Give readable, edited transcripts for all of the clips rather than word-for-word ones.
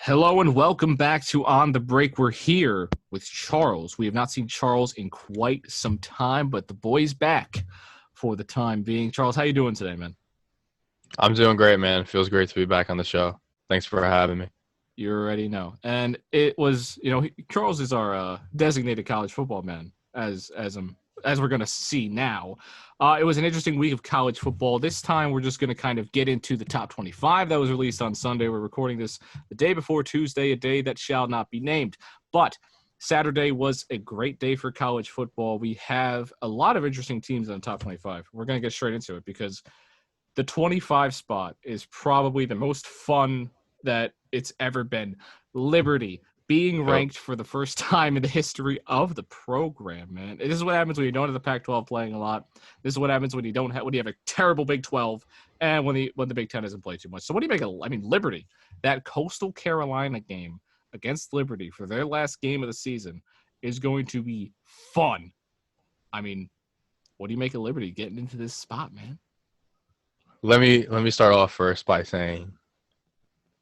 Hello and welcome back to On the Break. We're here with Charles. We have not seen Charles in quite some time, but the boy's back for the time being. Charles, how you doing today, man? I'm doing great, man. Feels great to be back on the show. Thanks for having me. You already know. And it was, Charles is our designated college football man, as we're going to see now. It was an interesting week of college football. This time, we're just going to kind of get into the top 25 that was released on Sunday. We're recording this the day before Tuesday, a day that shall not be named. But Saturday was a great day for college football. We have a lot of interesting teams in the top 25. We're going to get straight into it because the 25 spot is probably the most fun that it's ever been. Liberty being ranked for the first time in the history of the program, man. This is what happens when you don't have the Pac-12 playing a lot. This is what happens when you have a terrible Big 12 and when the Big 10 doesn't play too much. So what do you make of, Liberty, that Coastal Carolina game against Liberty for their last game of the season is going to be fun. What do you make of Liberty getting into this spot, man? Let me start off first by saying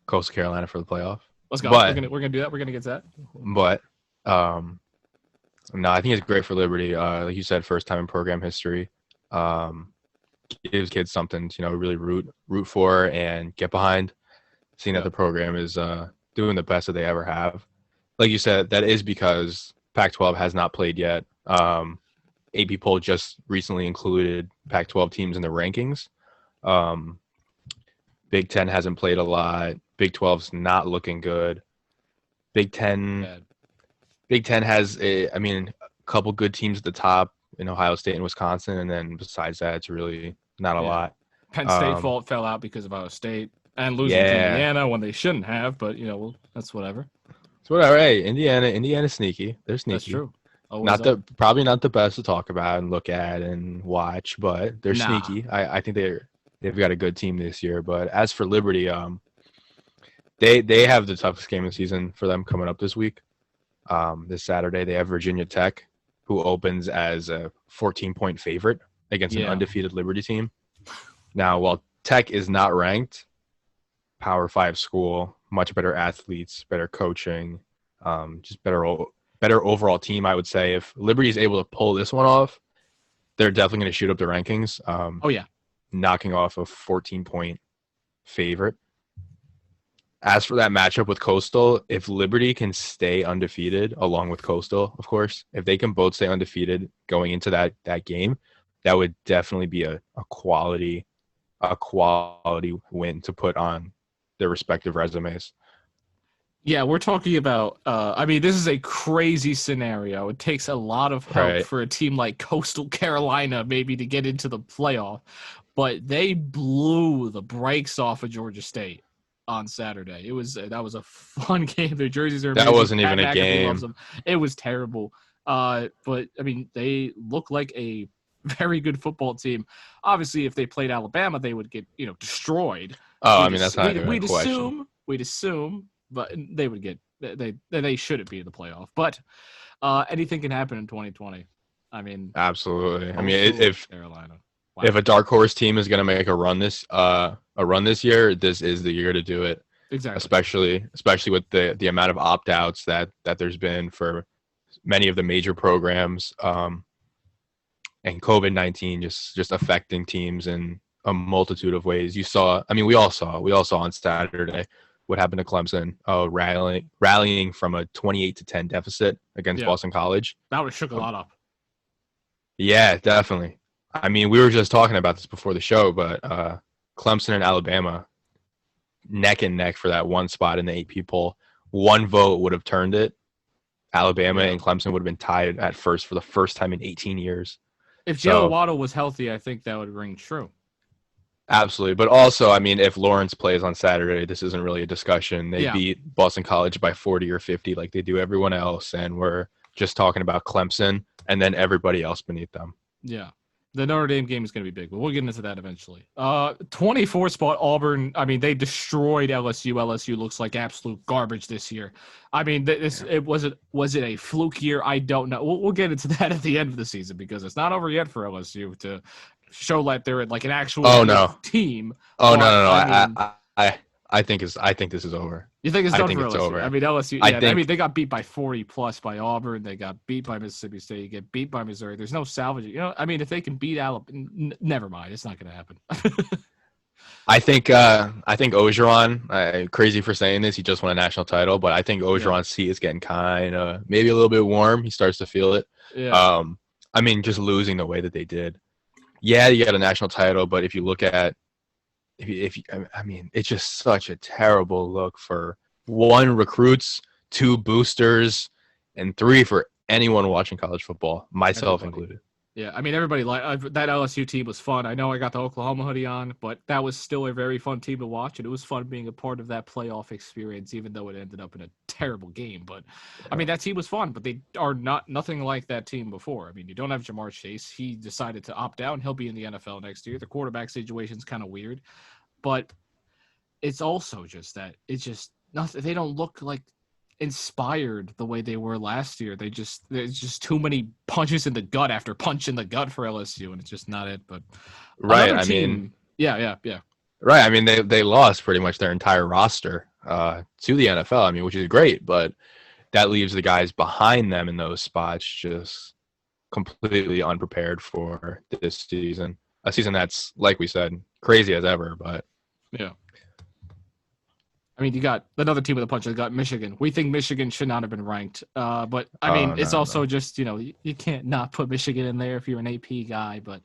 Coastal Carolina for the playoff. Let's go. We're gonna do that. We're gonna get to that. But no, I think it's great for Liberty. Like you said, first time in program history. Gives kids something to really root for and get behind. Seeing that the program is doing the best that they ever have. Like you said, that is because Pac-12 has not played yet. AP poll just recently included Pac-12 teams in the rankings. Big 10 hasn't played a lot. Big 12's not looking good. Big 10 has a couple good teams at the top in Ohio State and Wisconsin, and then besides that, it's really not a lot. Penn State fell out because of Ohio State and losing to Indiana when they shouldn't have, but that's whatever. It's whatever. Hey, Indiana's sneaky. They're sneaky. That's true. Probably not the best to talk about and look at and watch, but they're sneaky. I think they've got a good team this year. But as for Liberty, they have the toughest game of the season for them coming up this week. This Saturday, they have Virginia Tech, who opens as a 14-point favorite against an undefeated Liberty team. Now, while Tech is not ranked, Power 5 school, much better athletes, better coaching, just better overall team, I would say. If Liberty is able to pull this one off, they're definitely going to shoot up the rankings. Knocking off a 14-point favorite. As for that matchup with Coastal, if Liberty can stay undefeated, along with Coastal, of course, if they can both stay undefeated going into that game, that would definitely be a quality win to put on their respective resumes. Yeah, we're talking about this is a crazy scenario. It takes a lot of help for a team like Coastal Carolina maybe to get into the playoff, but they blew the brakes off of Georgia State on Saturday. That was a fun game. Their jerseys are amazing. That wasn't even a game. It was terrible. But they look like a very good football team. Obviously, if they played Alabama, they would get destroyed. That's not even a question. We'd assume, but they would get they shouldn't be in the playoff. But anything can happen in 2020. Absolutely. If Carolina. Wow. If a dark horse team is going to make a run this year, this is the year to do it. Exactly. Especially with the amount of opt-outs that there's been for many of the major programs, and COVID-19 just affecting teams in a multitude of ways. We all saw on Saturday what happened to Clemson, rallying from a 28-10 deficit against Boston College. That would have shook a lot up. Yeah, definitely. We were just talking about this before the show, but Clemson and Alabama neck and neck for that one spot in the AP poll. One vote would have turned it. Alabama and Clemson would have been tied at first for the first time in 18 years. If Jalen Waddle was healthy, I think that would ring true. Absolutely. But also, if Lawrence plays on Saturday, this isn't really a discussion. They beat Boston College by 40 or 50 like they do everyone else, and we're just talking about Clemson and then everybody else beneath them. Yeah. The Notre Dame game is going to be big, but we'll get into that eventually. 24 spot Auburn. They destroyed LSU. LSU looks like absolute garbage this year. Was it a fluke year? I don't know. We'll get into that at the end of the season because it's not over yet for LSU to show like they're like an actual team. Oh, no. I think this is over. You think it's I done think for it's LSU? over. I mean, LSU. I Yeah, I think mean they got beat by 40 plus by Auburn. They got beat by Mississippi State. You get beat by Missouri. There's no salvaging. You know, I mean, if they can beat Alabama, never mind. It's not going to happen. I think Ogeron, crazy for saying this, he just won a national title, but I think Ogeron's seat is getting kind of maybe a little bit warm. He starts to feel it. Yeah. I mean, just losing the way that they did. Yeah, you got a national title, but if you look at I mean, it's just such a terrible look for one, recruits, two, boosters, and three, for anyone watching college football, myself Everybody. included. Yeah, I mean, everybody that LSU team was fun. I know I got the Oklahoma hoodie on, but that was still a very fun team to watch, and it was fun being a part of that playoff experience, even though it ended up in a terrible game. But I mean, that team was fun, but they are nothing like that team before. I mean, you don't have Jamar Chase. He decided to opt out. He'll be in the NFL next year. The quarterback situation is kind of weird, but it's also just that it's just nothing. They don't look like inspired the way they were last year. There's just too many punches in the gut after punch in the gut for LSU, and it's just not it. But Right. another I team, mean, yeah. right. I mean, they lost pretty much their entire roster to the NFL. I mean, which is great, but that leaves the guys behind them in those spots just completely unprepared for this season. A season that's, like we said, crazy as ever. But Yeah. I mean, you got another team with a punch. They got Michigan. We think Michigan should not have been ranked. But I mean, it's also just, you can't not put Michigan in there if you're an AP guy. But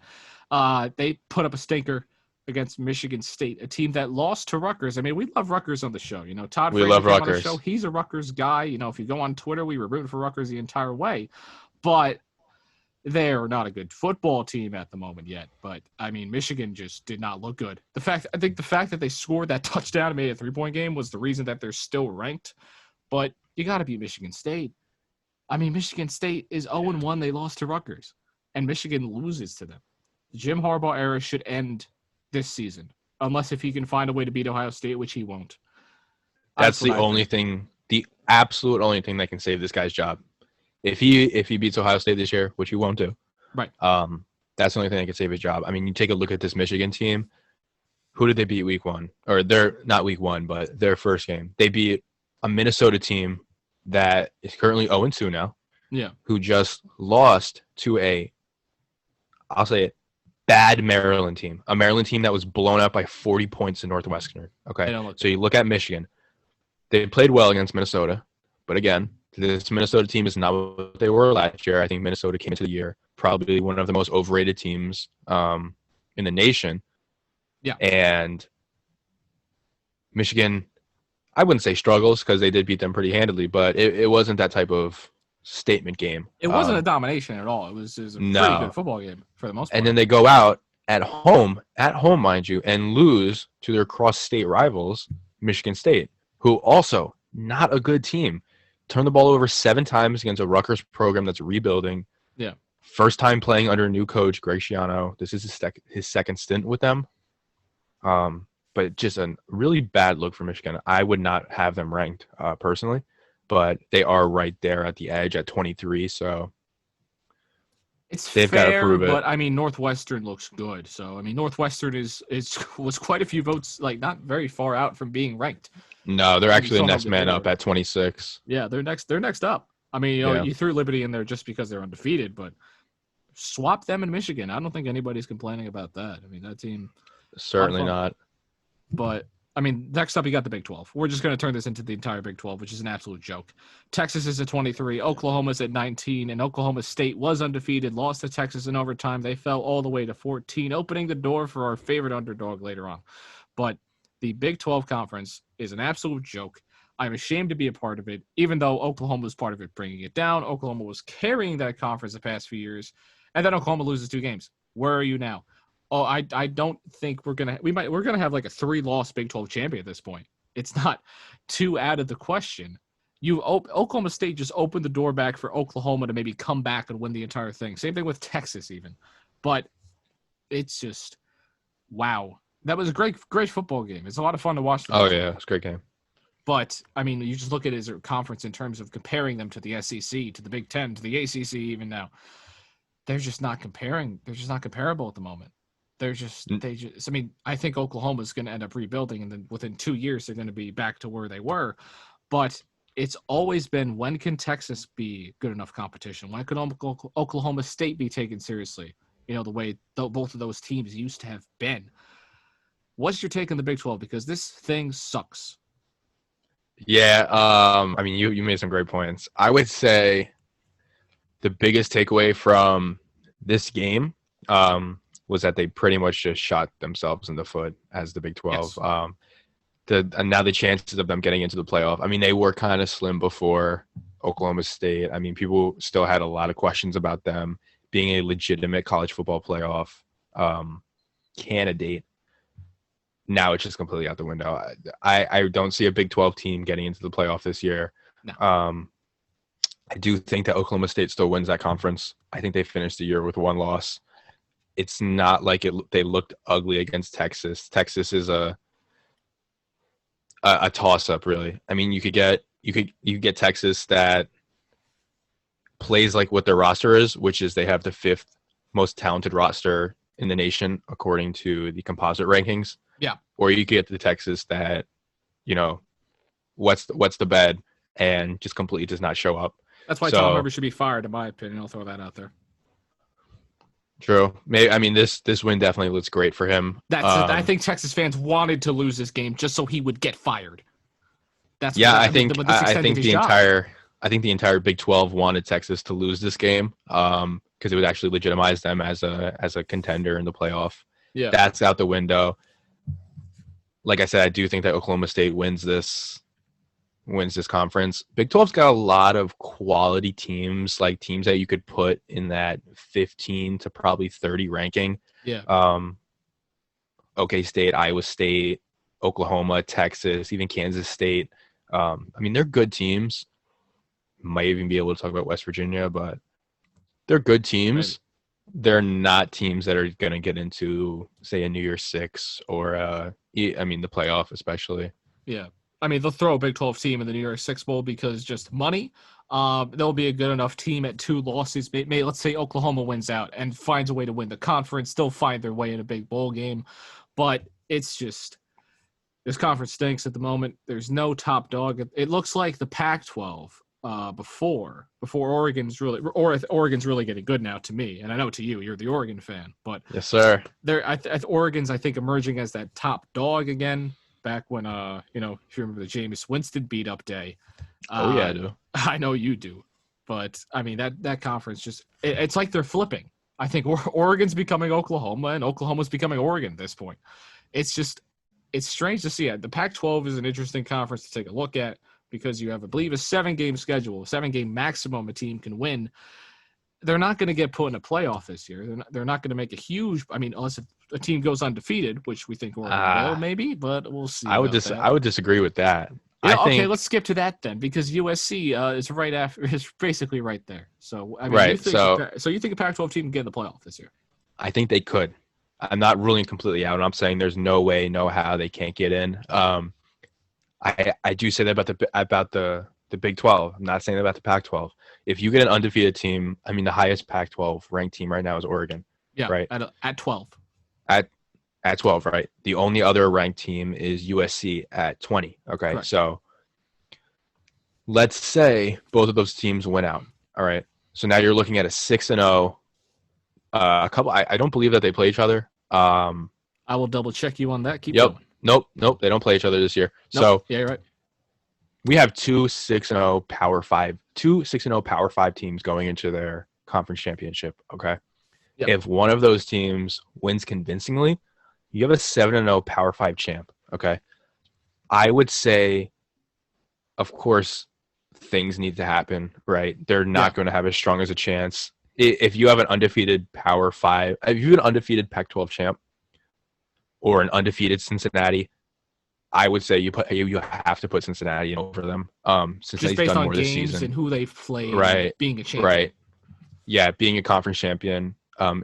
they put up a stinker against Michigan State, a team that lost to Rutgers. I mean, we love Rutgers on the show. Todd we Frazier love came on the Rutgers. show. He's a Rutgers guy. If you go on Twitter, we were rooting for Rutgers the entire way. But they're not a good football team at the moment yet. But I mean, Michigan just did not look good. I think the fact that they scored that touchdown and made a 3-point game was the reason that they're still ranked. But you got to beat Michigan State. I mean, Michigan State is 0-1. They lost to Rutgers, and Michigan loses to them. The Jim Harbaugh era should end this season, unless if he can find a way to beat Ohio State, which he won't. That's the only thing, the absolute only thing that can save this guy's job. If he beats Ohio State this year, which he won't do, right? That's the only thing that can save his job. I mean, you take a look at this Michigan team. Who did they beat week one? Or they're not week one, but their first game. They beat a Minnesota team that is currently 0-2 now. Yeah. Who just lost to I'll say it, bad Maryland team. A Maryland team that was blown out by 40 points in Northwestern. Okay. So you look at Michigan. They played well against Minnesota, but again, this Minnesota team is not what they were last year. I think Minnesota came into the year probably one of the most overrated teams in the nation. Yeah. And Michigan, I wouldn't say struggles because they did beat them pretty handily, but it wasn't that type of statement game. It wasn't a domination at all. It was a pretty good football game for the most part. And then they go out at home, mind you, and lose to their cross-state rivals, Michigan State, who also not a good team. Turned the ball over 7 times against a Rutgers program that's rebuilding. Yeah. First time playing under a new coach, Greg Schiano. This is his second stint with them. But just a really bad look for Michigan. I would not have them ranked personally, but they are right there at the edge at 23. So they've got to prove it. But I mean, Northwestern looks good. So I mean, Northwestern was quite a few votes, like not very far out from being ranked. No, they're actually the next man up at 26. Yeah, they're next up. I mean, you threw Liberty in there just because they're undefeated, but swap them in Michigan. I don't think anybody's complaining about that. I mean, that team certainly not. But I mean, next up you got the Big 12. We're just going to turn this into the entire Big 12, which is an absolute joke. Texas is at 23, Oklahoma's at 19, and Oklahoma State was undefeated, lost to Texas in overtime. They fell all the way to 14, opening the door for our favorite underdog later on. But the Big 12 conference is an absolute joke. I'm ashamed to be a part of it, even though Oklahoma was part of it bringing it down. Oklahoma was carrying that conference the past few years, and then Oklahoma loses 2 games. Where are you now? Oh, I don't think we're gonna have like a 3-loss Big 12 champion at this point. It's not too out of the question. Oklahoma State just opened the door back for Oklahoma to maybe come back and win the entire thing. Same thing with Texas even, but it's just wow. That was a great football game. It's a lot of fun to watch. Oh yeah, it's a great game. But I mean, you just look at it as a conference in terms of comparing them to the SEC, to the Big Ten, to the ACC. Even now, they're just not comparing. They're just not comparable at the moment. I mean, I think Oklahoma's going to end up rebuilding, and then within 2 years they're going to be back to where they were. But it's always been, when can Texas be good enough competition? When can Oklahoma State be taken seriously? The way both of those teams used to have been. What's your take on the Big 12? Because this thing sucks. Yeah, I mean, you made some great points. I would say the biggest takeaway from this game was that they pretty much just shot themselves in the foot as the Big 12. Yes. And now the chances of them getting into the playoff, I mean, they were kind of slim before Oklahoma State. I mean, people still had a lot of questions about them being a legitimate college football playoff candidate. Now it's just completely out the window. I don't see a Big 12 team getting into the playoff this year. No. I do think that Oklahoma State still wins that conference. I think they finished the year with one loss. It's not like they looked ugly against Texas. Texas is a toss-up, really. I mean, you could get Texas that plays like what their roster is, which is they have the 5th most talented roster in the nation according to the composite rankings. Yeah. Or you get the Texas that, what's the bed and just completely does not show up. That's why Tom Herman should be fired, in my opinion. I'll throw that out there. True. Maybe, I mean, this win definitely looks great for him. I think Texas fans wanted to lose this game just so he would get fired. I think the entire Big 12 wanted Texas to lose this game because it would actually legitimize them as a contender in the playoff. Yeah. That's out the window. Like I said, I do think that Oklahoma State wins this conference. Big 12's got a lot of quality teams, like teams that you could put in that 15 to probably 30 ranking. Yeah. OK State, Iowa State, Oklahoma, Texas, even Kansas State. I mean, they're good teams. Might even be able to talk about West Virginia, but they're good teams. Right. They're not teams that are going to get into, say, a New Year's Six or, the playoff especially. Yeah. I mean, they'll throw a Big 12 team in the New Year's Six Bowl because just money. They'll be a good enough team at 2 losses. Let's say Oklahoma wins out and finds a way to win the conference. They'll find their way in a big bowl game. But it's just, this conference stinks at the moment. There's no top dog. It looks like the Pac-12 before Oregon's really getting good now to me. And I know to you, you're the Oregon fan. But yes, sir. Oregon's, I think, emerging as that top dog again. Back when, if you remember the Jameis Winston beat-up day. Oh, yeah, I do. I know you do. But, I mean, that conference just – it's like they're flipping. I think Oregon's becoming Oklahoma, and Oklahoma's becoming Oregon at this point. It's just – it's strange to see it. The Pac-12 is an interesting conference to take a look at because you have, I believe, a 7-game schedule, a 7-game maximum a team can win. They're not going to get put in a playoff this year. They're not going to make a huge – I mean, unless a team goes undefeated, which we think Oregon will maybe, but we'll see. I would disagree with that. Yeah, okay, let's skip to that then because USC is basically right there. So I mean, right. So you think a Pac-12 team can get in the playoff this year? I think they could. I'm not ruling completely out. I'm saying there's no way, no how they can't get in. I do say that about the Big 12. I'm not saying that about the Pac-12. If you get an undefeated team, I mean, the highest Pac-12 ranked team right now is Oregon. Yeah, right. At 12. At 12, right? The only other ranked team is USC at 20. Okay, correct. So let's say both of those teams win out. All right. So now you're looking at a 6-0. I don't believe that they play each other. I will double check you on that. Keep going. Nope. They don't play each other this year. Nope. So yeah, you're right. We have two 6-0 Power 5 teams going into their conference championship. Okay. Yep. If one of those teams wins convincingly, you have a 7-0 Power 5 champ. Okay. I would say, of course, things need to happen, right? They're not going to have as strong as a chance. If you have an undefeated Power 5, if you have an undefeated Pac-12 champ or an undefeated Cincinnati, I would say you have to put Cincinnati over them. Just based on games and who they've played, right? Being a champion, right? Yeah, being a conference champion.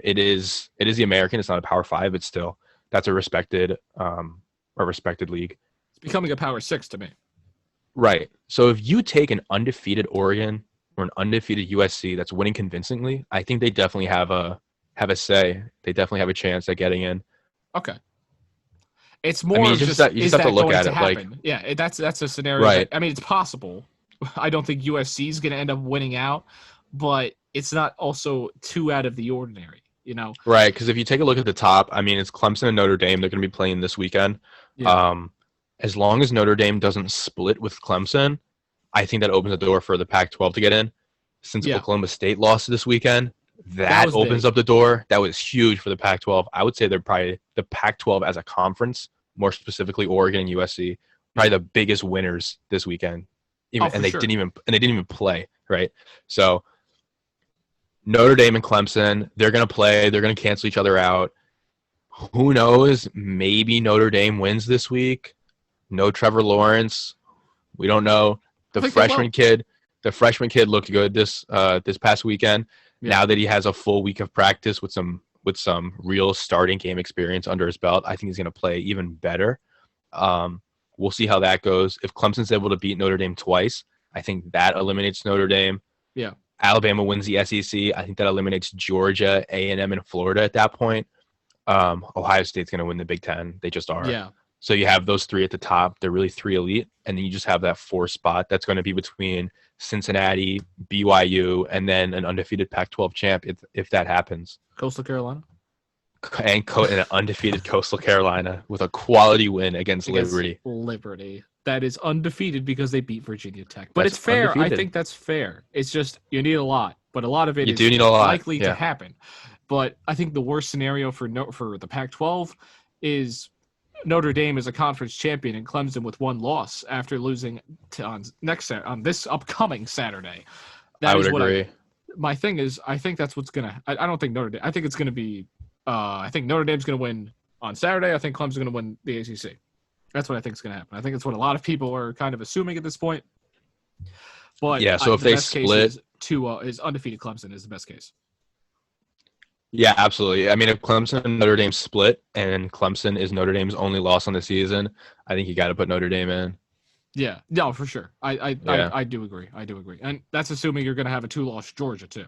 It is the American. It's not a Power 5. It's still that's a respected league. It's becoming a Power 6 to me. Right. So if you take an undefeated Oregon or an undefeated USC that's winning convincingly, I think they definitely have a have a say. They definitely have a chance at getting in. Okay. It's I more mean, of just you just is have to that look going at to it like happen? Yeah, that's a scenario that right, I mean it's possible. I don't think USC is going to end up winning out, but it's not also too out of the ordinary, you know. right. Because if you take a look at the top, I mean, it's Clemson and Notre Dame. They're going to be playing this weekend. Yeah. Um, as long as Notre Dame doesn't split with Clemson, I think that opens the door for the Pac-12 to get in. Since Yeah. Oklahoma State lost this weekend, That that was opens big. up the door. That was huge for the Pac-12. I would say they're probably the Pac-12 as a conference, more specifically Oregon and USC, probably Yeah. the biggest winners this weekend. Oh, Even for sure. they didn't even play, right? So Notre Dame and Clemson, they're gonna play. They're gonna cancel each other out. Who knows? Maybe Notre Dame wins this week. No Trevor Lawrence. We don't know. I The think they freshman will. kid, the freshman kid looked good this past weekend. Yeah. Now that he has a full week of practice with some real starting game experience under his belt, I think he's going to play even better. We'll see how that goes. If Clemson's able to beat Notre Dame twice, I think that eliminates Notre Dame. Yeah. Alabama wins the SEC. I think that eliminates Georgia, A&M, and Florida at that point. Ohio State's going to win the Big Ten. They just are. Yeah. So you have those three at the top. They're really three elite. And then you just have that four spot that's going to be between Cincinnati, BYU, and then an undefeated Pac-12 champ if that happens. Coastal Carolina. And an undefeated Coastal Carolina with a quality win against Liberty. Liberty. That is undefeated because they beat Virginia Tech. But That's it's fair. undefeated. I think that's fair. It's just you need a lot, but a lot of it You is do need a lot. likely Yeah. to happen. But I think the worst scenario for the Pac-12 is Notre Dame is a conference champion and Clemson with one loss after losing on this upcoming Saturday. I would agree. My thing is, I think that's what's gonna. I don't think Notre Dame. I think it's gonna be. I think Notre Dame's gonna win on Saturday. I think Clemson's gonna win the ACC. That's what I think is gonna happen. I think it's what a lot of people are kind of assuming at this point. But yeah, so if the they best case split, is undefeated Clemson is the best case. yeah, absolutely. I mean, if Clemson and Notre Dame split, and Clemson is Notre Dame's only loss on the season, I think you got to put Notre Dame in. Yeah, no, for sure. I do agree. And that's assuming you're going to have a 2-loss Georgia too,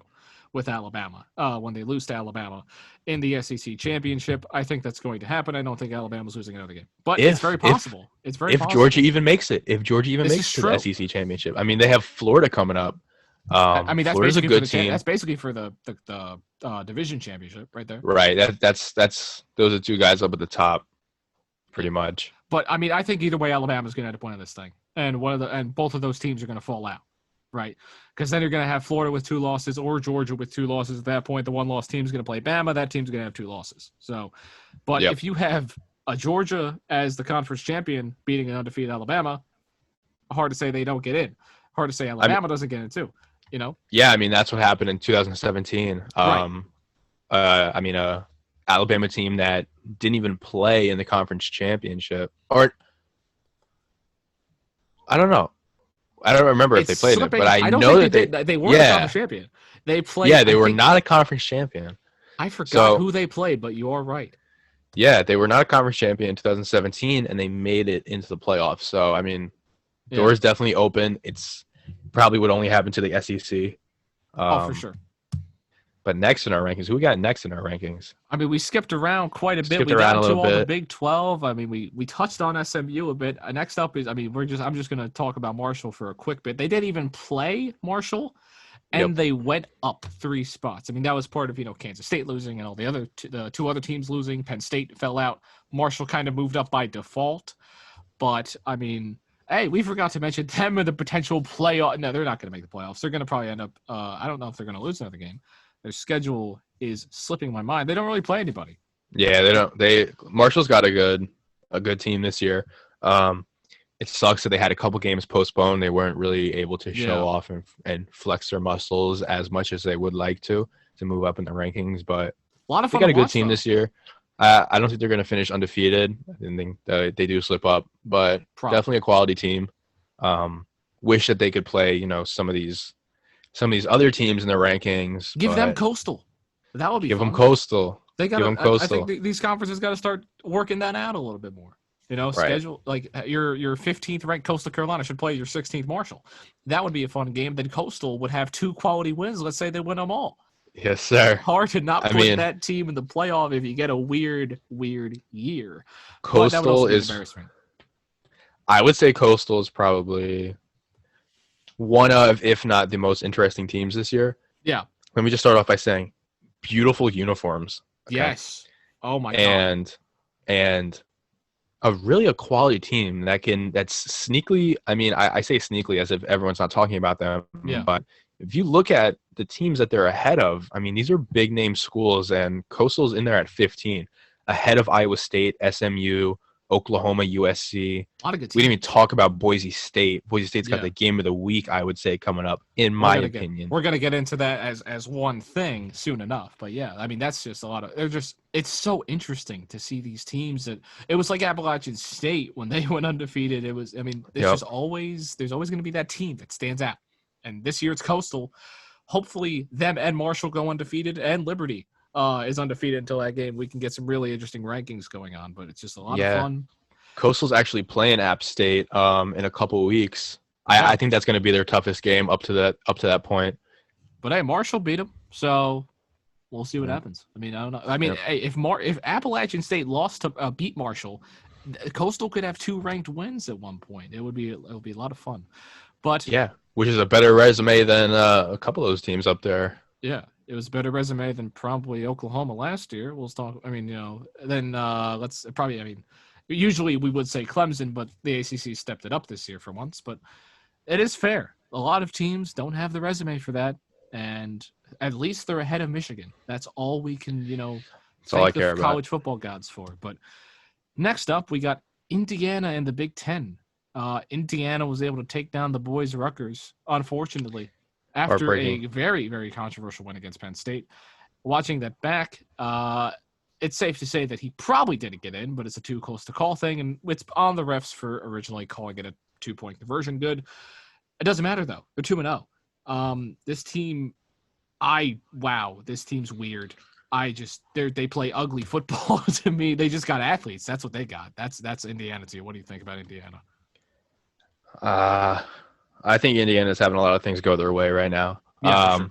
with Alabama. When they lose to Alabama in the SEC championship, I think that's going to happen. I don't think Alabama's losing another game, but it's very possible. It's very possible. Georgia even makes it. If Georgia even This makes is it to the true. SEC championship, I mean, they have Florida coming up. I mean, that's Florida's a basically good for the team. that's basically for the division championship right there. Right. That's those are two guys up at the top, pretty much. But I mean, I think either way, Alabama's going to end up winning this thing, and both of those teams are going to fall out, right? Because then you're going to have Florida with 2 losses or Georgia with 2 losses. At that point, the 1-loss team's going to play Bama. That team's going to have 2 losses. So, but if you have a Georgia as the conference champion beating an undefeated Alabama, hard to say they don't get in. Hard to say Alabama doesn't get in too. You know? Yeah, I mean that's what happened in 2017. Right. I mean, Alabama team that didn't even play in the conference championship, or I don't know. I don't remember if they played it, but I know that they weren't a conference champion. They played. Yeah, they were not a conference champion. I forgot who they played, but you are right. Yeah, they were not a conference champion in 2017, and they made it into the playoffs. So I mean, doors definitely open. It's probably would only happen to the SEC. For sure. But next in our rankings, who we got next in our rankings? I mean, we skipped around quite a bit. We got into all the Big 12. I mean, we touched on SMU a bit. Next up is, I mean, I'm just going to talk about Marshall for a quick bit. They didn't even play Marshall, and they went up 3 spots. I mean, that was part of, Kansas State losing and all the 2 other teams losing. Penn State fell out. Marshall kind of moved up by default. But, I mean, hey, we forgot to mention them and the potential playoff. No, they're not going to make the playoffs. They're going to probably end up, I don't know if they're going to lose another game. Their schedule is slipping my mind. They don't really play anybody. Yeah, they don't. Marshall's got a good team this year. It sucks that they had a couple games postponed. They weren't really able to show off and flex their muscles as much as they would like to move up in the rankings. But a lot of fun. They got a good team this year. I don't think they're going to finish undefeated. I think they do slip up, but definitely a quality team. Wish that they could play, some of these other teams in the rankings. Give them Coastal. That would be give fun. them Coastal. They got. Coastal. I think these conferences got to start working that out a little bit more. Schedule like your 15th ranked Coastal Carolina should play your 16th Marshall. That would be a fun game. Then Coastal would have 2 quality wins. Let's say they win them all. Yes, sir. Hard to not I put mean, that team in the playoff if you get a weird year. But that would Coastal also be an is, embarrassment. I would say Coastal is probably one of, if not the most interesting teams this year. Yeah. Let me just start off by saying beautiful uniforms. Okay. Yes. Oh my God. And a quality team that's sneakily. I mean, I say sneakily as if everyone's not talking about them, Yeah. but if you look at the teams that they're ahead of, I mean, these are big name schools, and Coastal's in there at 15, ahead of Iowa State, SMU, Oklahoma, USC. A lot of good We didn't teams. even talk about Boise State. Boise State's got Yeah. the game of the week, I would say, coming up, in my opinion. We're gonna get into that as one thing soon enough. But yeah, I mean that's just a lot of it's so interesting to see these teams that it was like Appalachian State when they went undefeated. It was Yep. there's always gonna be that team that stands out. And this year it's Coastal. Hopefully them and Marshall go undefeated and Liberty is undefeated until that game. We can get some really interesting rankings going on, but it's just a lot of Yeah. fun. Coastal's actually playing App State in a couple of weeks. Yeah. I think that's going to be their toughest game up to that point. But hey, Marshall beat them, so we'll see what Yep. happens. I mean, I don't know. I mean, Yep. hey, if Appalachian State lost to beat Marshall, Coastal could have 2 ranked wins at one point. It would be a lot of fun. But Yeah, which is a better resume than a couple of those teams up there. yeah, it was a better resume than probably Oklahoma last year. We'll talk. I mean, then let's probably. I mean, usually we would say Clemson, but the ACC stepped it up this year for once. But it is fair. A lot of teams don't have the resume for that, and at least they're ahead of Michigan. That's all we can, That's all I thank care the about. college football gods for. But next up, we got Indiana and the Big Ten. Indiana was able to take down the boys Rutgers, unfortunately, after a Heartbreaking. very, very controversial win against Penn State. Watching that back, it's safe to say that he probably didn't get in, but it's a too close to call thing, and it's on the refs for originally calling it a 2-point conversion good. It doesn't matter, though. They're 2-0. This team, this team's weird. They play ugly football to me. They just got athletes. That's what they got. That's Indiana to you. What do you think about Indiana? I think Indiana's having a lot of things go their way right now. Yeah, for sure.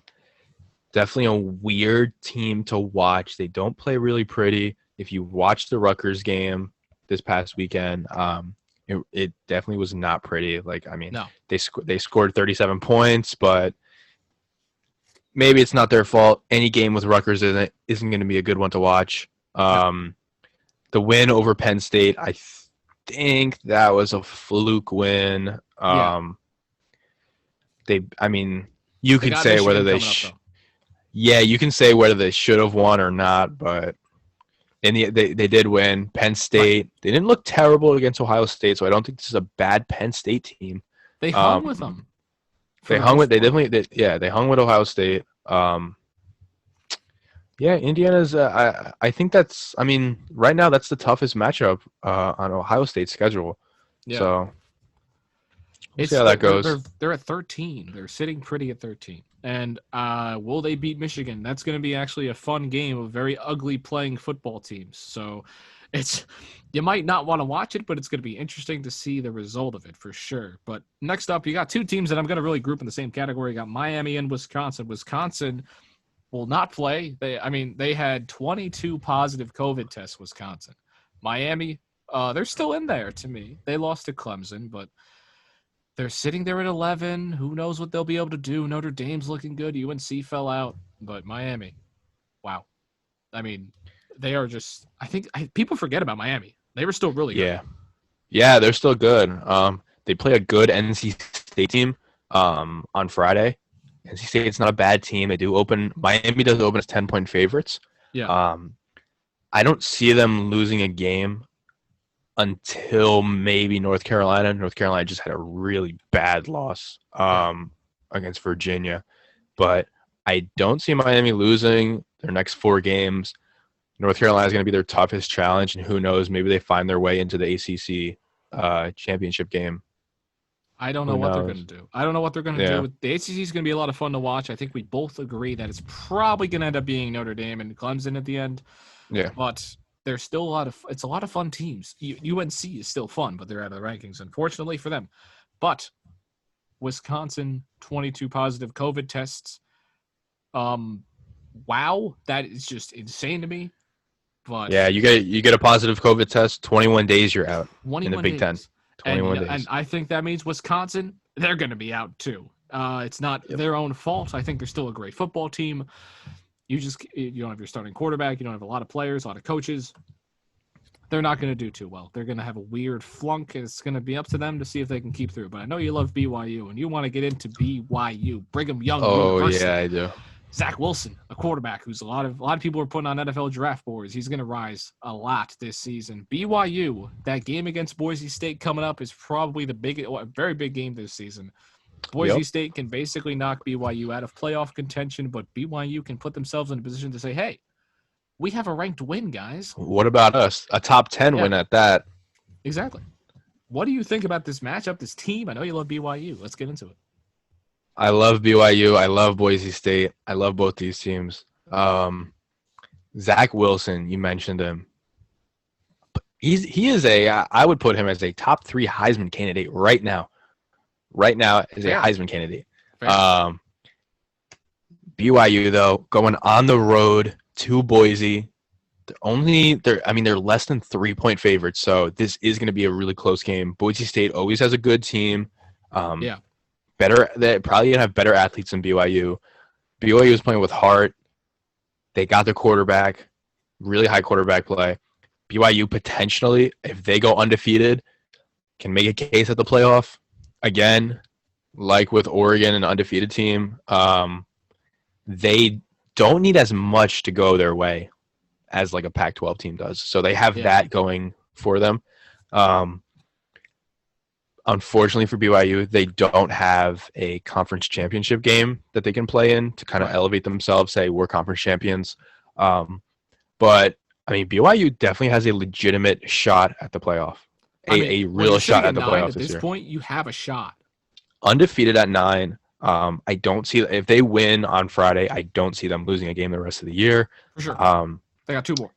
Definitely a weird team to watch. They don't play really pretty. If you watch the Rutgers game this past weekend, it definitely was not pretty. Like, I mean, No. they scored 37 points, but maybe it's not their fault. Any game with Rutgers isn't going to be a good one to watch. The win over Penn State, I think that was a fluke win. You could say whether they you can say whether they should have won or not, but they did win. Penn State, They didn't look terrible against Ohio State, so I don't think this is a bad Penn State team. They hung with them. They hung with Ohio State. Indiana's. I think that's. I mean, right now that's the toughest matchup on Ohio State's schedule. Yeah. So we'll see how that goes. They're at 13. They're sitting pretty at 13. And will they beat Michigan? That's going to be actually a fun game of very ugly playing football teams. So you might not want to watch it, but it's going to be interesting to see the result of it for sure. But next up, you got 2 teams that I'm going to really group in the same category. You got Miami and Wisconsin. Wisconsin will not play. They had 22 positive COVID tests, Wisconsin. Miami, they're still in there to me. They lost to Clemson, but they're sitting there at 11. Who knows what they'll be able to do? Notre Dame's looking good. UNC fell out, but Miami, wow. I mean, they are just. People forget about Miami. They were still really good. Yeah, they're still good. They play a good NC State team on Friday. NC State's not a bad team. Miami does open as 10-point favorites. Yeah. I don't see them losing a game until maybe North Carolina. North Carolina just had a really bad loss against Virginia. But I don't see Miami losing their next 4 games. North Carolina is going to be their toughest challenge, and who knows, maybe they find their way into the ACC championship game. I don't know what they're going to do. I don't know what they're going to do. The ACC is going to be a lot of fun to watch. I think we both agree that it's probably going to end up being Notre Dame and Clemson at the end. Yeah. But there's still it's a lot of fun teams. UNC is still fun, but they're out of the rankings, unfortunately for them. But Wisconsin, 22 positive COVID tests. wow, that is just insane to me. But Yeah, you get a positive COVID test, 21 days you're out in the 21 Big Ten. days. And 21 and days. I think that means Wisconsin, they're going to be out too. It's not Yep. their own fault. I think they're still a great football team. You don't have your starting quarterback. You don't have a lot of players, a lot of coaches. They're not going to do too well. They're going to have a weird flunk. It's going to be up to them to see if they can keep through. But I know you love BYU, and you want to get into BYU, Brigham Young Oh University. yeah, I do. Zach Wilson, a quarterback who's a lot of people are putting on NFL draft boards. He's going to rise a lot this season. BYU, that game against Boise State coming up is probably a very big game this season. Boise State can basically knock BYU out of playoff contention, but BYU can put themselves in a position to say, hey, we have a ranked win, guys. What about us? A top 10 win at that. Exactly. What do you think about this matchup, this team? I know you love BYU. Let's get into it. I love BYU. I love Boise State. I love both these teams. Zach Wilson, you mentioned him. He is I would put him as a top 3 Heisman candidate right now. Right now is a Heisman candidate. BYU though, going on the road to Boise. They're less than 3-point favorites, so this is going to be a really close game. Boise State always has a good team. They probably have better athletes than BYU. BYU is playing with heart. They got their quarterback, really high quarterback play. BYU potentially, if they go undefeated, can make a case at the playoff. Again, like with Oregon, an undefeated team, they don't need as much to go their way as like a Pac-12 team does. So they have that going for them. Unfortunately for BYU, they don't have a conference championship game that they can play in to kind of elevate themselves, say we're conference champions. But, I mean, BYU definitely has a legitimate shot at the playoff, a real shot at the playoff this year. At this point, you have a shot. Undefeated at 9. I don't see – if they win on Friday, I don't see them losing a game the rest of the year. For sure. They got 2 more.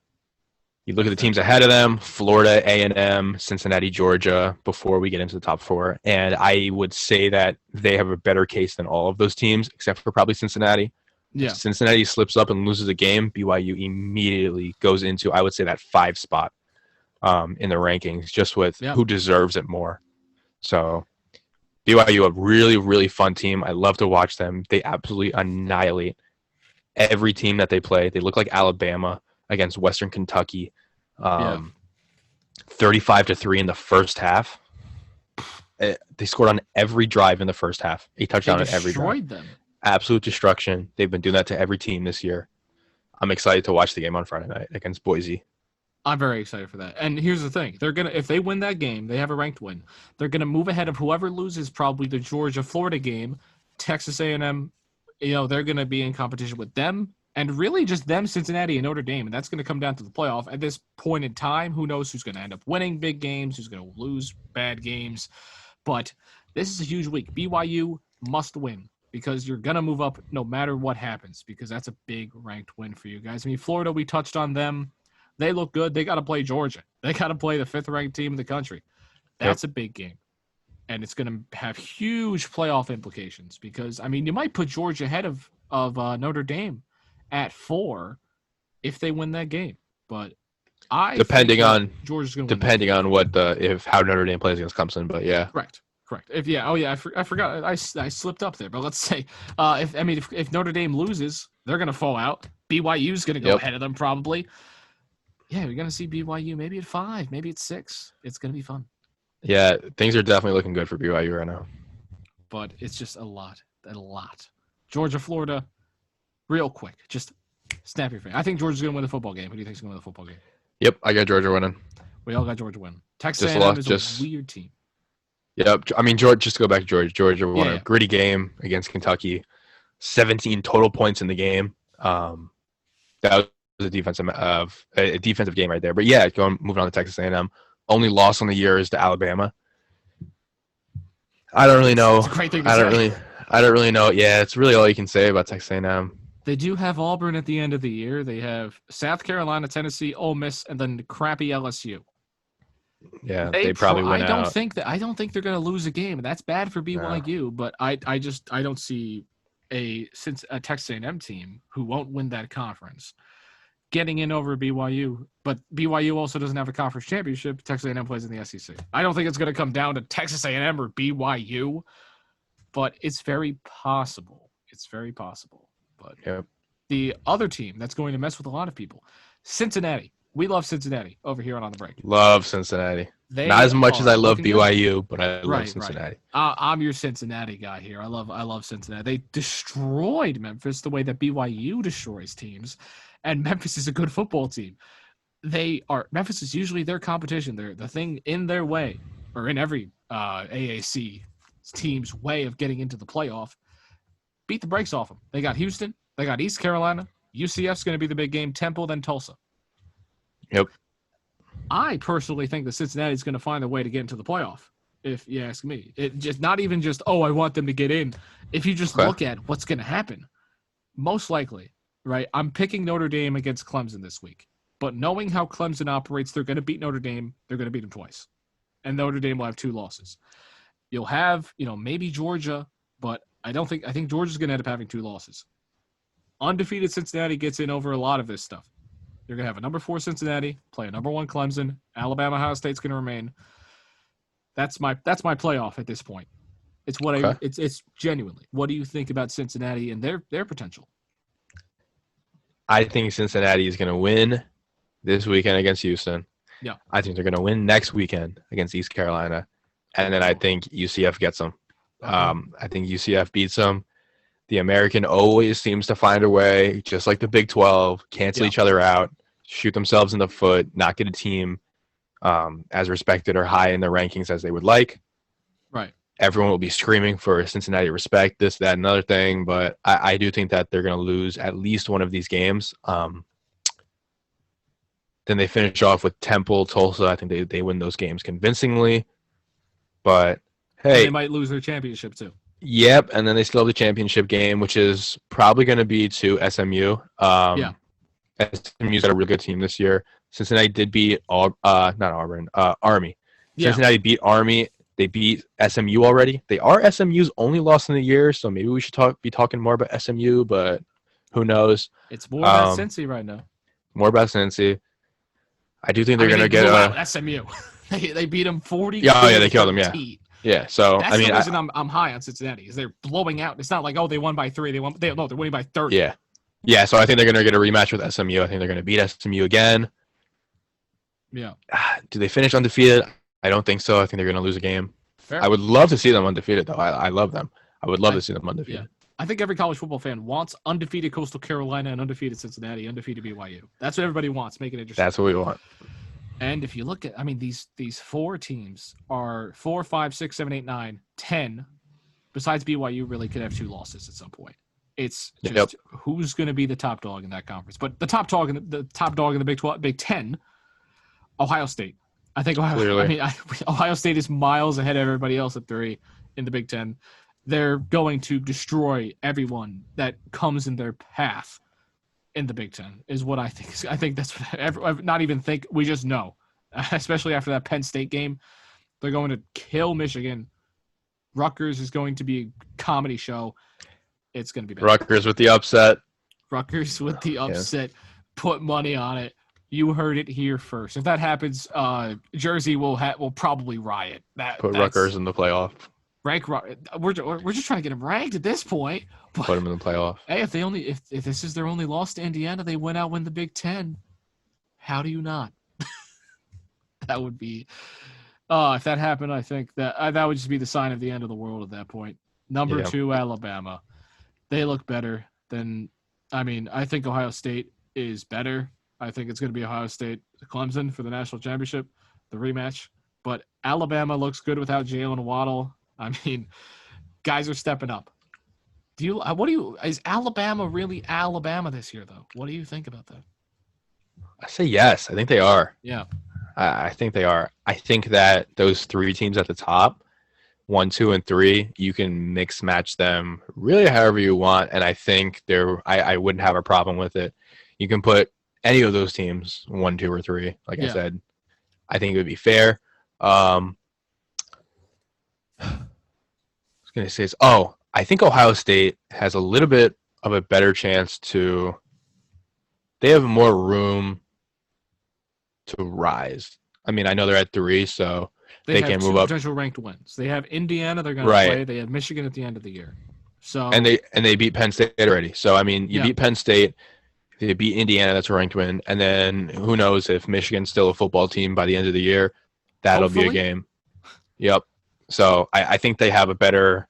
You look at the teams ahead of them, Florida, A&M, Cincinnati, Georgia, before we get into the top 4. And I would say that they have a better case than all of those teams, except for probably Cincinnati. Yeah. If Cincinnati slips up and loses a game, BYU immediately goes into, I would say, that 5 spot in the rankings, just with who deserves it more. So BYU, a really, really fun team. I love to watch them. They absolutely annihilate every team that they play. They look like Alabama against Western Kentucky. 35-3 in the first half. They scored on every drive in the first half. A touchdown on every drive. Destroyed them. Absolute destruction. They've been doing that to every team this year. I'm excited to watch the game on Friday night against Boise. I'm very excited for that. And here's the thing. If they win that game, they have a ranked win. They're going to move ahead of whoever loses probably the Georgia-Florida game. Texas A&M, they're going to be in competition with them. And really just them, Cincinnati, and Notre Dame. And that's going to come down to the playoff. At this point in time, who knows who's going to end up winning big games, who's going to lose bad games. But this is a huge week. BYU must win because you're going to move up no matter what happens because that's a big ranked win for you guys. I mean, Florida, we touched on them. They look good. They got to play Georgia. They got to play the 5th-ranked team in the country. That's a big game. And it's going to have huge playoff implications because, I mean, you might put Georgia ahead of Notre Dame at 4 if they win that game. But depending on Georgia's going to if how Notre Dame plays against Clemson, but yeah. Correct. I forgot. I slipped up there, but let's say if Notre Dame loses, they're going to fall out. BYU's going to go ahead of them probably. Yeah, we're going to see BYU maybe at 5, maybe at 6. It's going to be fun. Yeah, things are definitely looking good for BYU right now. But it's just a lot. Georgia, Florida, real quick. Just snap your finger. I think Georgia's going to win the football game. Who do you think is going to win the football game? Yep, I got Georgia winning. We all got Georgia winning. Texas A&M is a weird team. Yep. I mean, just to go back to Georgia. Georgia won a gritty game against Kentucky. 17 total points in the game. That was a defensive game right there. But yeah, moving on to Texas A&M. Only loss on the year is to Alabama. I don't really know. It's a great thing to say. I don't really know. Yeah, it's really all you can say about Texas A&M. They do have Auburn at the end of the year. They have South Carolina, Tennessee, Ole Miss, and then crappy LSU. Yeah, they probably win out. I don't think they're going to lose a game. That's bad for BYU, but I don't see a Texas A&M team who won't win that conference getting in over BYU, but BYU also doesn't have a conference championship. Texas A&M plays in the SEC. I don't think it's going to come down to Texas A&M or BYU, but it's very possible. It's very possible. But the other team that's going to mess with a lot of people, Cincinnati. We love Cincinnati over here on the break. Love Cincinnati. Not as much as I love BYU, but I love Cincinnati. Right. I'm your Cincinnati guy here. I love Cincinnati. They destroyed Memphis the way that BYU destroys teams, and Memphis is a good football team. Memphis is usually their competition. They're the thing in their way, or in every AAC team's way of getting into the playoff. Beat the brakes off them. They got Houston. They got East Carolina. UCF's going to be the big game. Temple, then Tulsa. Yep. I personally think that Cincinnati's going to find a way to get into the playoff, if you ask me. It just not even just, I want them to get in. If you just look at what's going to happen, most likely, right, I'm picking Notre Dame against Clemson this week. But knowing how Clemson operates, they're going to beat Notre Dame. They're going to beat them twice. And Notre Dame will have 2 losses. You'll have, maybe Georgia, but I think Georgia's going to end up having 2 losses. Undefeated Cincinnati gets in over a lot of this stuff. You're going to have a number 4 Cincinnati, play a number 1 Clemson. Alabama, Ohio State's going to remain. That's my playoff at this point. It's it's genuinely. What do you think about Cincinnati and their potential? I think Cincinnati is going to win this weekend against Houston. Yeah. I think they're going to win next weekend against East Carolina. And then I think UCF gets them. I think UCF beats them. The American always seems to find a way, just like the Big 12, cancel each other out, shoot themselves in the foot, not get a team as respected or high in the rankings as they would like. Right. Everyone will be screaming for Cincinnati respect, this, that, and another thing. But I do think that they're going to lose at least one of these games. Then they finish off with Temple, Tulsa. I think they win those games convincingly. But, hey. And they might lose their championship, too. Yep, and then they still have the championship game, which is probably going to be to SMU. SMU's got a really good team this year. Cincinnati did beat Army. Cincinnati beat Army. They beat SMU already. They are SMU's only loss in the year, so maybe we should be talking more about SMU, but who knows? It's more about Cincy right now. More about Cincy. I do think they're going to get SMU. they beat them 40. Yeah, they killed them. Yeah. So that's the reason I'm high on Cincinnati is they're blowing out. It's not like they won by 3. They're winning by 30. Yeah. So I think they're going to get a rematch with SMU. I think they're going to beat SMU again. Yeah. Do they finish undefeated? I don't think so. I think they're going to lose a game. Fair. I would love to see them undefeated, though. I love them. I would love to see them undefeated. Yeah. I think every college football fan wants undefeated Coastal Carolina and undefeated Cincinnati, undefeated BYU. That's what everybody wants. Make it interesting. That's what we want. And if you look at, these 4 teams are 4, 5, 6, 7, 8, 9, 10. Besides BYU, really could have 2 losses at some point. It's just who's going to be the top dog in that conference. But the top dog in the Big 10, Ohio State. I think Ohio State is miles ahead of everybody else at 3 in the Big 10. They're going to destroy everyone that comes in their path in the Big 10 is what I think. I think that's what not even think. We just know, especially after that Penn State game, they're going to kill Michigan. Rutgers is going to be a comedy show. It's going to be bad. Rutgers with the upset. Put money on it. You heard it here first. If that happens, Jersey will probably riot. Put Rutgers in the playoff. We're just trying to get them ranked at this point. But, put them in the playoff. Hey, if this is their only loss to Indiana, they win the Big 10. How do you not? That would be. If that happened, I think that would just be the sign of the end of the world at that point. Number 2, Alabama. They look better than. I think Ohio State is better. I think it's going to be Ohio State, Clemson for the national championship, the rematch. But Alabama looks good without Jalen Waddle. Guys are stepping up. Is Alabama really Alabama this year, though? What do you think about that? I say yes. I think they are. Yeah. I think they are. I think that those 3 teams at the top, 1, 2, and 3, you can mix match them really however you want. And I think I wouldn't have a problem with it. You can put any of those teams 1, 2, or 3. Like I said, I think it would be fair. I was going to say, I think Ohio State has a little bit of a better chance to. They have more room to rise. I mean, I know they're at 3, so They they have can move two up. potential ranked wins. They have Indiana they're going to Right. play. They have Michigan at the end of the year. So And they beat Penn State already. So I mean, you yeah, beat Penn State, they beat Indiana, that's a ranked win, and then who knows if Michigan's still a football team by the end of the year? That'll be a hopefully. game. Yep. So I think they have a better,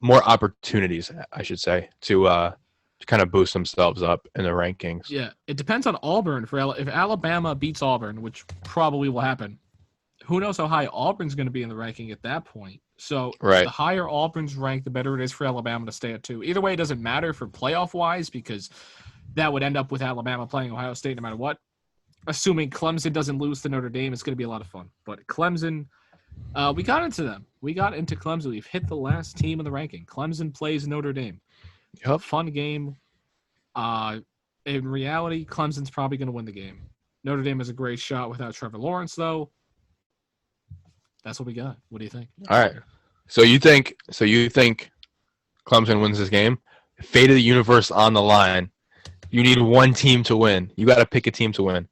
more opportunities, I should say, to kind of boost themselves up in the rankings. Yeah, it depends on Auburn. If Alabama beats Auburn, which probably will happen, who knows how high Auburn's going to be in the ranking at that point. So the Right. higher Auburn's ranked, the better it is for Alabama to stay at 2. Either way, it doesn't matter for playoff-wise because that would end up with Alabama playing Ohio State no matter what. Assuming Clemson doesn't lose to Notre Dame, it's going to be a lot of fun. But Clemson, we got into them. We got into Clemson. We've hit the last team in the ranking. Clemson plays Notre Dame. Yep. Fun game. In reality, Clemson's probably going to win the game. Notre Dame has a great shot without Trevor Lawrence, though. That's what we got. What do you think? All right. So you think Clemson wins this game? Fate of the universe on the line. You need one team to win. You got to pick a team to win.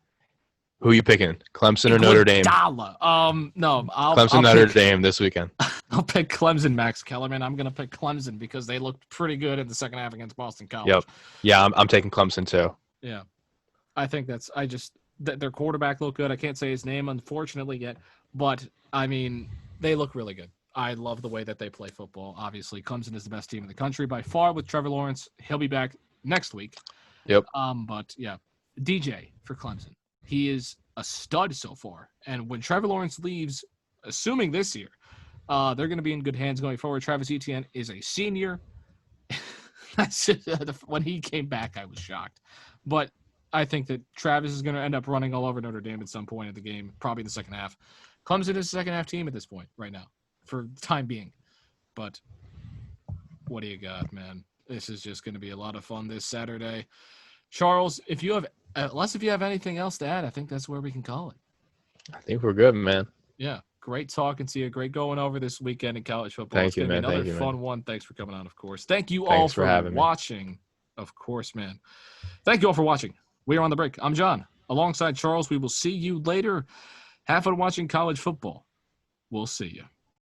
Who are you picking? Clemson or Notre Dame? No, Clemson, Notre Dame this weekend. I'll pick Clemson, Max Kellerman. I'm going to pick Clemson because they looked pretty good in the second half against Boston College. Yep. Yeah, I'm taking Clemson too. Yeah. I think their quarterback looked good. I can't say his name, unfortunately, yet. But, I mean, they look really good. I love the way that they play football. Obviously, Clemson is the best team in the country by far with Trevor Lawrence. He'll be back next week. Yep. But, yeah, DJ for Clemson. He is a stud so far. And when Trevor Lawrence leaves, assuming this year, they're going to be in good hands going forward. Travis Etienne is a senior. When he came back, I was shocked. But I think that Travis is going to end up running all over Notre Dame at some point in the game, probably in the second half. Clemson is a second-half team at this point right now for the time being. But what do you got, man? This is just going to be a lot of fun this Saturday. Charles, unless if you have anything else to add, I think that's where we can call it. I think we're good, man. Yeah. Great talking to you. Great going over this weekend in college football. Thank you, man. Another fun one. Thanks for coming on, of course. Thank you Thanks all for having me. watching. Of course, man. Thank you all for watching. We are on the break. I'm John. Alongside Charles, we will see you later. Have fun watching college football. We'll see you.